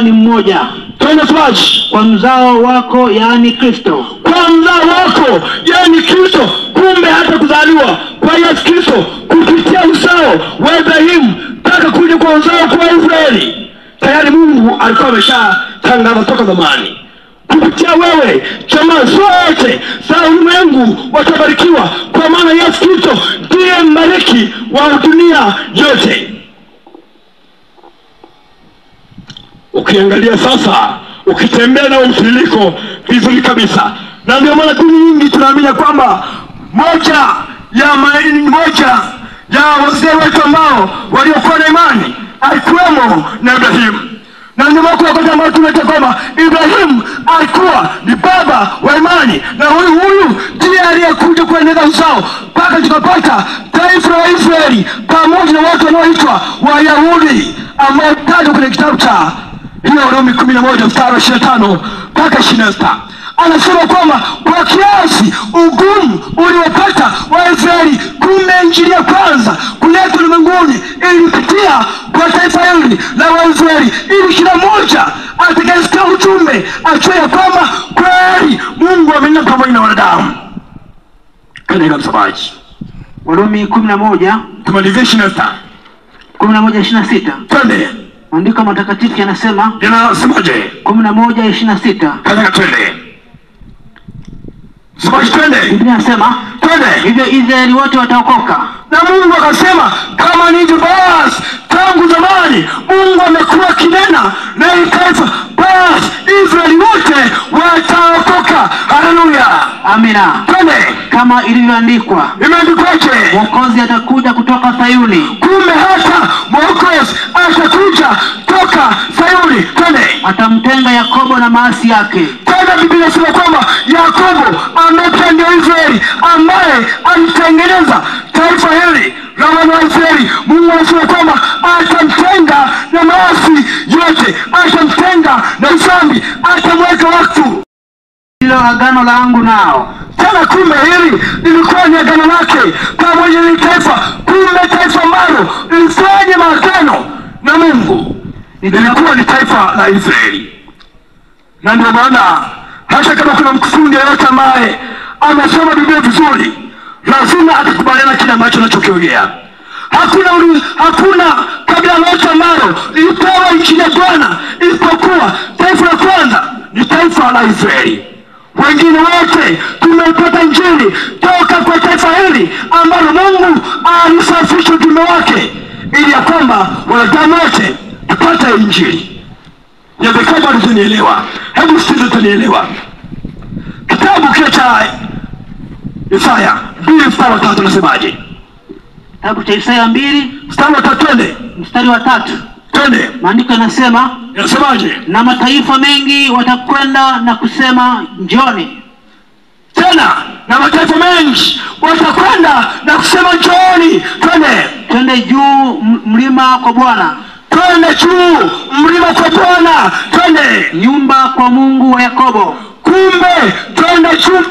ni mmoja. Twende tuache. Kwa mzao wako yani Kristo. Kwa mzao wako yani Kristo. Kumbe hata kuzaliwa kwa Yesu Kristo kupitia uzao wa Ibrahimu mpaka kuja kwa uzao kwa Israeli, tayari Mungu alikuwa ameshatangaza toka zamani. Kupitia wewe jamaa zote za ulimwengu watabarikiwa, kwa maana Yesu Kristo ndiye mbariki wa dunia yote. Ukiangalia sasa, ukitembea na mtiririko vizuri kabisa, na ndio maana dini nyingi tunaamini kwamba moja ya wazee wetu ambao waliokuwa na imani alikuwemo na Ibrahimu. Na ndio maana wakati ambao tunaita kwamba Ibrahimu alikuwa ni baba wa imani, na huyu ndiye aliyekuja kuendeleza uzao mpaka tukapata taifa la Israeli pamoja na watu wanaoitwa Wayahudi ambao tajwa kwenye kitabu cha Warumi 11 mstari 25 mpaka 26. Anasema kwamba kwa kiasi ugumu uliopata Waisraeli, kumbe injili ya kwanza kuletwa ulimwenguni ilipitia kwa taifa hili la Waisraeli, ili kila mmoja atakayesikia ujumbe ajue ya kwamba kweli Mungu amenena pamoja na wanadamu. Katika msomaji Warumi 11 tumalizie 26. 11:26. Twende. Andiko matakatifu yanasema. Yanasemaje? 11:26. Katika twende. Soma twende. Biblia inasema, twende. Hivyo Israeli wote wataokoka. Na Mungu akasema kama ni basi tangu zamani Mungu amekuwa kinena na taifa, basi Israeli wote wataokoka. Haleluya. Amina. Twende. Kama ilivyoandikwa. Imeandikwaje? Mwokozi atakuja kutoka Sayuni. Kumbe hata Mwokozi atakuja toka Sayuni. Twende. Atamtenga Yakobo na maasi yake. Tena Biblia inasema kwamba Yakobo amependa Israeli ambaye alitengeneza taifa hili la wana wa Israeli. Mungu anasema kwamba atamtenga na maasi yote, atamtenga na dhambi, atamweka wakfu. Hilo agano langu nao. Tena kumbe hili lilikuwa ni agano lake pamoja na taifa. Kumbe taifa ambalo lilifanya maagano na Mungu lilikuwa ni taifa la Israeli. Na ndio maana hata kama kuna mkufunzi yote ambaye amesoma Biblia vizuri, lazima atakubaliana kile ambacho anachokiongea. Hakuna kabila lote ambalo lilipewa injili ya Bwana isipokuwa taifa la kwanza ni taifa la Israeli. Wengine wote tumepata injili toka kwa taifa hili ambalo Mungu alisafisha ujumbe wake ili ya kwamba wanadamu wote tupate injili. Yawezekana bado hujanielewa. Hebu sisi tutanielewa. Kitabu kile cha Isaya 2:3 nasemaje? Kitabu cha Isaya 2:3 twende. mstari wa 3. Twende. Maandiko yanasema, yanasemaje? Na mataifa mengi watakwenda na kusema njoni. Tena na mataifa mengi watakwenda na kusema njoni. Twende. Twende juu mlima kwa Bwana. Twende juu mlima kwa Bwana. Twende. Nyumba kwa Mungu wa Yakobo. Kumbe twende juu